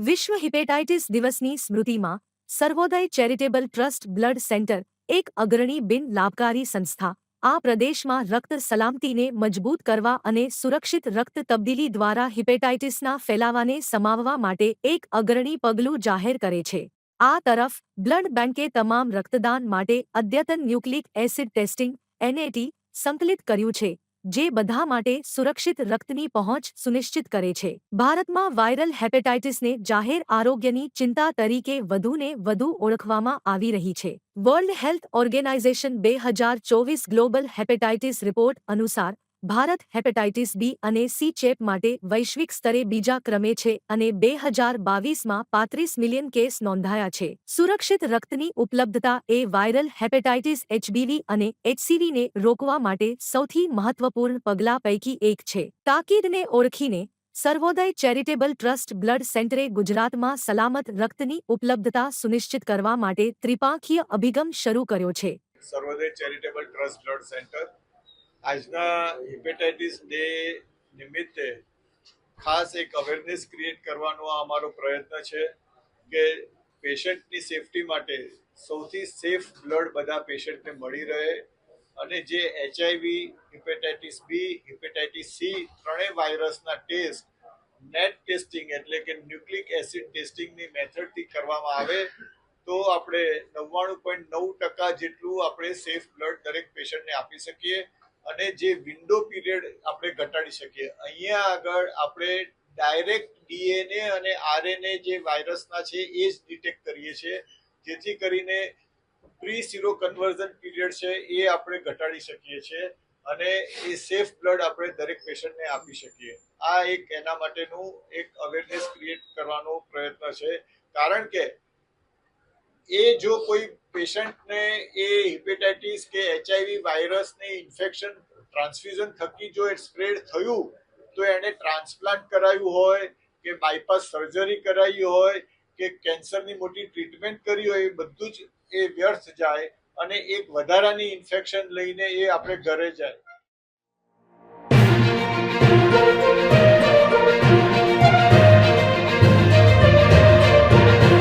વિશ્વ હિપેટાઇટિસ દિવસની સ્મૃતિમાં સર્વોદય ચેરિટેબલ ટ્રસ્ટ બ્લડ સેન્ટર એક અગ્રણી બિન લાભકારી સંસ્થા આ પ્રદેશમાં રક્ત સલામતીને મજબૂત કરવા અને સુરક્ષિત રક્ત તબદીલી દ્વારા હિપેટાઇટિસના ફેલાવાને સમાવવા માટે એક અગ્રણી પગલું જાહેર કરે છે। આ તરફ બ્લડ બેંકે તમામ રક્તદાન માટે અદ્યતન ન્યુક્લિક એસિડ ટેસ્ટિંગ NAT સંકલિત કર્યું છે, જે બધા માટે સુરક્ષિત રક્તની પહોંચ સુનિશ્ચિત કરે છે। ભારતમાં વાયરલ હેપેટાઇટિસને જાહેર આરોગ્યની ચિંતા તરીકે વધુને વધુ ઓળખવામાં આવી રહી છે। World Health Organization 2024 global hepatitis report અનુસાર ભારત હેપેટાઇટિસ બી અને સી ચેપ માટે વૈશ્વિક સ્તરે બીજા ક્રમે છે અને 2022માં 35 મિલિયન કેસ નોંધાયા છે। સુરક્ષિત રક્તની ઉપલબ્ધતા એ વાયરલ હેપેટાઇટિસ HBV અને HCVને રોકવા માટે સૌથી મહત્વપૂર્ણ પગલાં પૈકી એક છે। તાકીદને ઓળખીને સર્વોદય ચેરિટેબલ ટ્રસ્ટ બ્લડ સેન્ટરે ગુજરાતમાં સલામત રક્તની ઉપલબ્ધતા સુનિશ્ચિત કરવા માટે ત્રિપાંખીય અભિગમ શરૂ કર્યો છે। સર્વોદય ચેરિટેબલ ટ્રસ્ટ બ્લડ સેન્ટર આજના હિપેટાઇટિસ ડે નિમિત્તે ખાસ એક અવેરનેસ ક્રિએટ કરવાનો અમારો પ્રયત્ન છે કે પેશન્ટની સેફટી માટે સૌથી સેફ બ્લડ બધા પેશન્ટને મળી રહે અને જે HIV, hepatitis B, hepatitis C ત્રણેય વાયરસના ટેસ્ટ નેટ ટેસ્ટિંગ એટલે કે ન્યુક્લિક એસિડ ટેસ્ટિંગની મેથડથી કરવામાં આવે તો આપણે 99.9% જેટલું આપણે સેફ બ્લડ દરેક પેશન્ટને આપી શકીએ અને જે વિન્ડો પીરિયડ આપણે ઘટાડી શકીએ। અહીંયા આગળ આપણે ડાયરેક્ટ DNA અને RNA જે વાયરસના છે એ જ ડિટેક્ટ કરીએ છીએ, જેથી કરીને પ્રી સીરો કન્વર્ઝન પીરિયડ છે એ આપણે ઘટાડી શકીએ છીએ અને એ સેફ બ્લડ આપણે દરેક પેશન્ટને આપી શકીએ। આ એક એના માટેનું એક અવેરનેસ ક્રિએટ કરવાનો પ્રયત્ન છે, કારણ કે એ જો કોઈ પેશન્ટને એ હિપેટાઇટિસ કે HIV વાયરસની ઇન્ફેક્શન ટ્રાન્સફ્યુઝન થકી જો સ્પ્રેડ થયું તો એને ટ્રાન્સપ્લાન્ટ કરાવ્યું હોય કે બાયપાસ સર્જરી કરાવી હોય કે કેન્સરની મોટી ટ્રીટમેન્ટ કરી હોય, એ બધું જ એ વ્યર્થ જાય અને એક વધારાની ઇન્ફેક્શન લઈને એ આપણે ઘરે જાય।